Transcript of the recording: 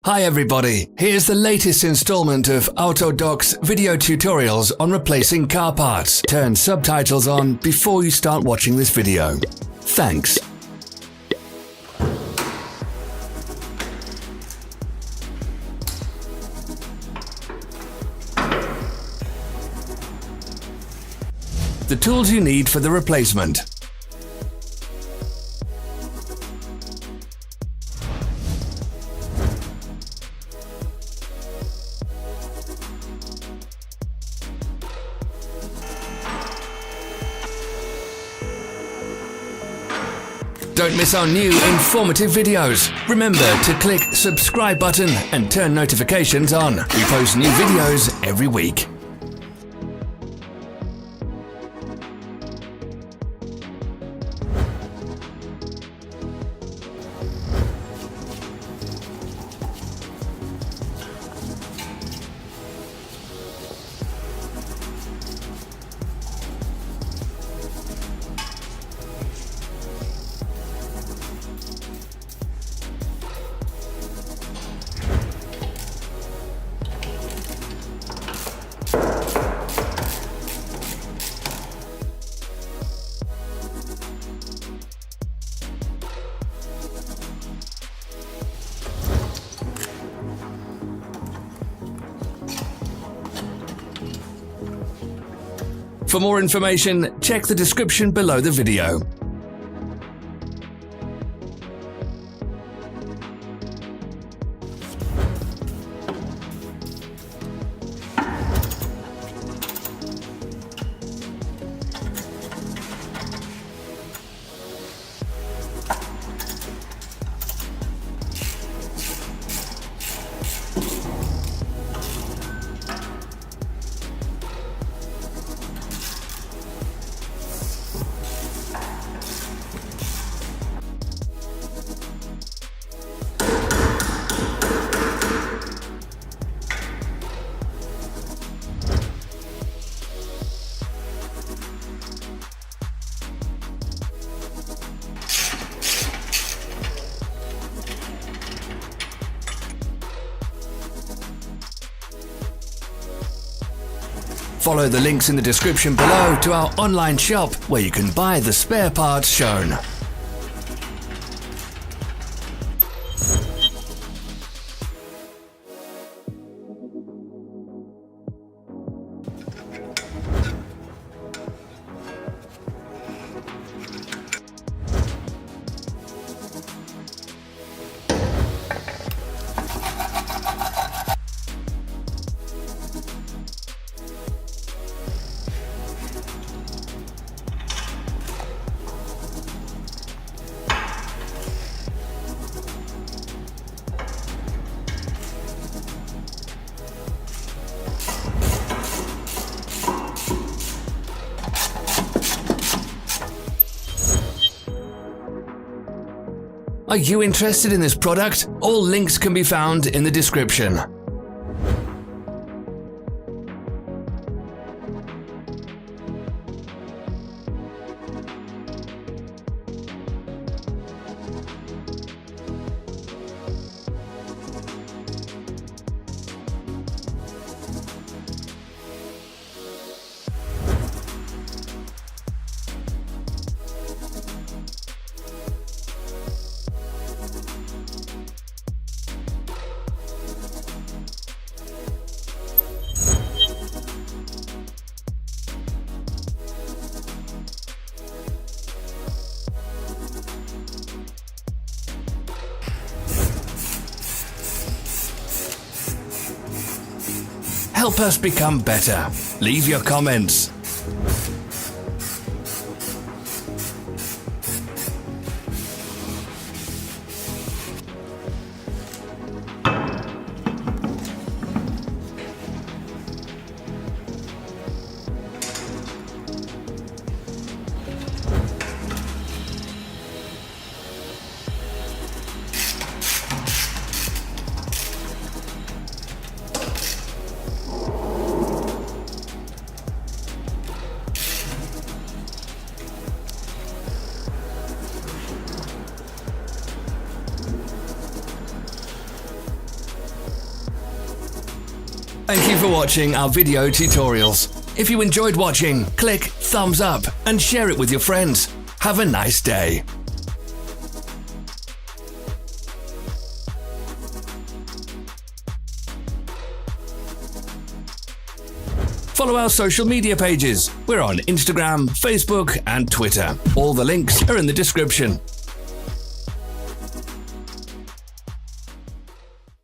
Hi everybody, here's the latest installment of Autodoc's video tutorials on replacing car parts. Turn subtitles on before you start watching this video. Thanks. The tools you need for the replacement. Don't miss our new informative videos. Remember to click subscribe button and turn notifications on. We post new videos every week. For more information, check the description below the video. Follow the links in the description below to our online shop where you can buy the spare parts shown. Are you interested in this product? All links can be found in the description. Help us become better. Leave your comments. Thank you for watching our video tutorials. If you enjoyed watching, click thumbs up and share it with your friends. Have a nice day. Follow our social media pages. We're on Instagram, Facebook, and Twitter. All the links are in the description.